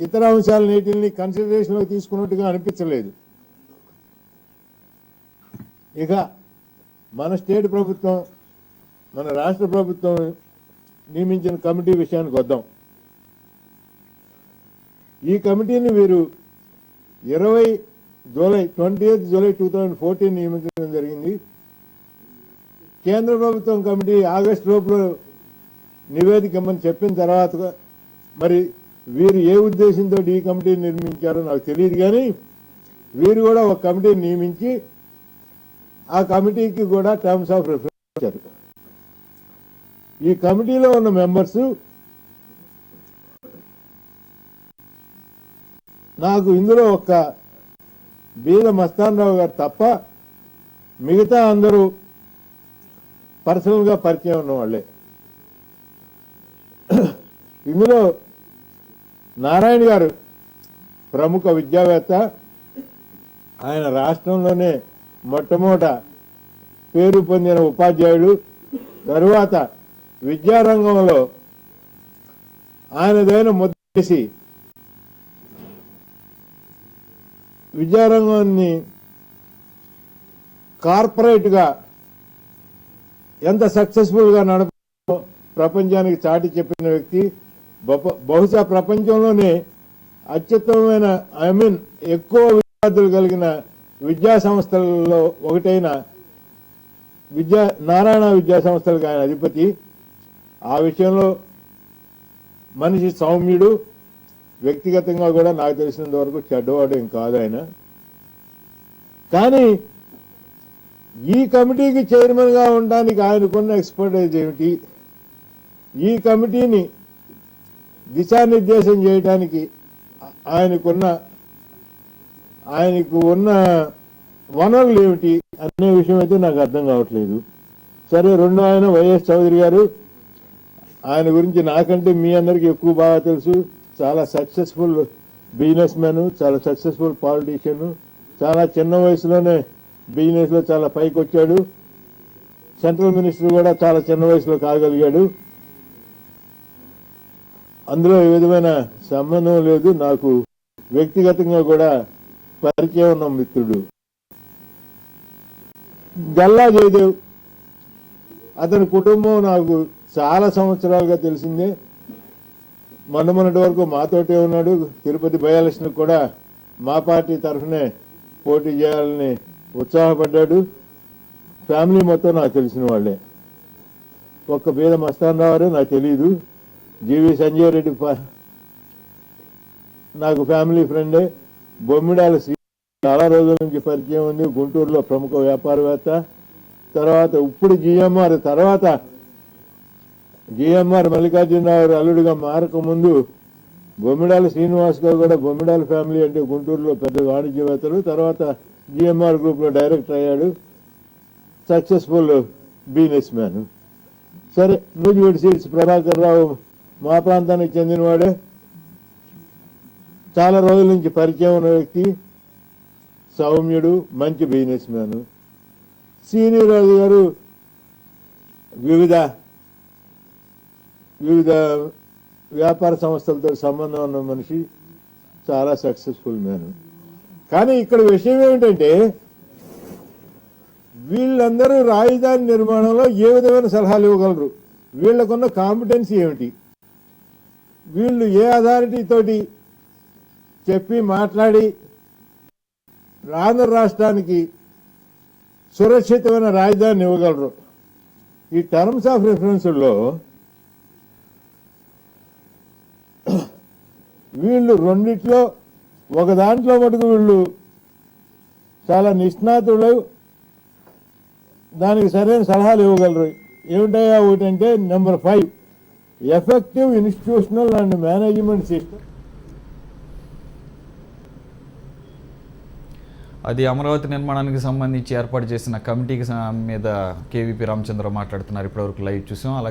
ఇతర అంశాలన్నిటిని కన్సిడరేషన్లోకి తీసుకున్నట్టుగా అనిపించలేదు. ఇక మన స్టేట్ ప్రభుత్వం, మన రాష్ట్ర ప్రభుత్వం నియమించిన కమిటీ విషయానికి వద్దాం. ఈ కమిటీని వీరు 20 జూలై 2014 నియమించడం జరిగింది. కేంద్ర ప్రభుత్వం కమిటీ ఆగస్టు లోపల నివేదిక ఇమ్మని చెప్పిన తర్వాత మరి వీరు ఏ ఉద్దేశంతో ఈ కమిటీని నిర్మించారో నాకు తెలియదు, కానీ వీరు కూడా ఒక కమిటీని నియమించి ఆ కమిటీకి కూడా టర్మ్స్ ఆఫ్ రిఫరెన్స్ ఇచ్చారు. ఈ కమిటీలో ఉన్న మెంబర్స్ నాకు ఇందులో ఒక్క బీద మస్తాన్ రావు గారు తప్ప మిగతా అందరూ పర్సనల్గా పరిచయం ఉన్నవాళ్లే. ఇందులో నారాయణ గారు ప్రముఖ విద్యావేత్త. ఆయన రాష్ట్రంలోనే మొట్టమొదట పేరు పొందిన ఉపాధ్యాయుడు. తరువాత విద్యారంగంలో ఆయనదైన ముద్ర వేసి విద్యారంగాన్ని కార్పొరేట్గా ఎంత సక్సెస్ఫుల్గా నడపో ప్రపంచానికి చాటి చెప్పిన వ్యక్తి. బహుశా ప్రపంచంలోనే అత్యుత్తమమైన ఎక్కువ విద్యార్థులు కలిగిన విద్యా సంస్థలలో ఒకటైన నారాయణ విద్యా సంస్థలకు ఆయన అధిపతి. ఆ విషయంలో మనిషి సౌమ్యుడు. వ్యక్తిగతంగా కూడా నాకు తెలిసినంత వరకు చెడ్డవాడు ఏం కాదు ఆయన. కానీ ఈ కమిటీకి చైర్మన్గా ఉండడానికి ఆయనకున్న ఎక్స్పర్టైజ్ ఏమిటి, ఈ కమిటీని దిశానిర్దేశం చేయడానికి ఆయనకు ఉన్న వనరులు ఏమిటి అనే విషయం అయితే నాకు అర్థం కావట్లేదు. సరే, రెండో ఆయన వైఎస్ చౌదరి గారు. ఆయన గురించి నాకంటే మీ అందరికీ ఎక్కువ బాగా తెలుసు. చాలా సక్సెస్ఫుల్ బిజినెస్ మ్యాన్, చాలా సక్సెస్ఫుల్ పాలిటీషియన్. చాలా చిన్న వయసులోనే బిజినెస్లో చాలా పైకి వచ్చాడు. సెంట్రల్ మినిస్టర్ కూడా చాలా చిన్న వయసులో కాగలిగాడు. అందులో ఏ విధమైన సంబంధం లేదు. నాకు వ్యక్తిగతంగా కూడా పరిచయం ఉన్న మిత్రుడు గల్లా జయదేవ్. అతని కుటుంబం నాకు చాలా సంవత్సరాలుగా తెలిసిందే. మొన్నటి వరకు మాతోటే ఉన్నాడు. తిరుపతి బై ఎలక్షన్ కూడా మా పార్టీ తరఫునే పోటీ చేయాలని ఉత్సాహపడ్డాడు. ఫ్యామిలీ మొత్తం నాకు తెలిసిన వాళ్ళే. ఒక్క బీద మస్తాన్ రావు నాకు తెలియదు. జీవి సంజయ్ రెడ్డి నాకు ఫ్యామిలీ ఫ్రెండే. బొమ్మిడాల శ్రీ చాలా రోజుల నుంచి పరిచయం ఉంది. గుంటూరులో ప్రముఖ వ్యాపారవేత్త. తర్వాత ఇప్పుడు జిఎంఆర్ మల్లికార్జునరావు అల్లుడిగా మారకముందు బొమ్మిడాల శ్రీనివాస్ గారు కూడా బొమ్మిడాల ఫ్యామిలీ అంటే గుంటూరులో పెద్ద వాణిజ్యవేత్తలు. తర్వాత జిఎంఆర్ గ్రూప్లో డైరెక్టర్ అయ్యాడు. Successful business man. సరే, నూజివీడు సీట్స్ ప్రభాకర్ రావు మా ప్రాంతానికి చెందినవాడే. చాలా రోజుల నుంచి పరిచయం ఉన్న వ్యక్తి, సౌమ్యుడు, మంచి బిజినెస్ మ్యాన్. శ్రీనిరాజు గారు వివిధ వ్యాపార సంస్థలతో సంబంధం ఉన్న మనిషి, చాలా సక్సెస్ఫుల్ మ్యాన్. కానీ ఇక్కడ విషయం ఏమిటంటే వీళ్ళందరూ రాజధాని నిర్మాణంలో ఏ విధమైన సలహాలు ఇవ్వగలరు, వీళ్ళకున్న కాంపిటెన్సీ ఏమిటి, వీళ్ళు ఏ అథారిటీ తోటి చెప్పి మాట్లాడి ఆంధ్ర రాష్ట్రానికి సురక్షితమైన రాజధానిని ఇవ్వగలరు. ఈ టర్మ్స్ ఆఫ్ రిఫరెన్స్లో వీళ్ళు రెండిట్లో ఒక దాంట్లో మటుకు వీళ్ళు చాలా నిష్ణాతులు, దానికి సరైన సలహాలు ఇవ్వగలరు. ఏమిటయ్యా ఒకటంటే number 5 effective institutional and management system. అది అమరావతి నిర్మాణానికి సంబంధించి ఏర్పాటు చేసిన కమిటీకి మీద కేవీపీ రామచంద్ర మాట్లాడుతున్నారు. ఇప్పటివరకు లైవ్ చూసాం. అలాగే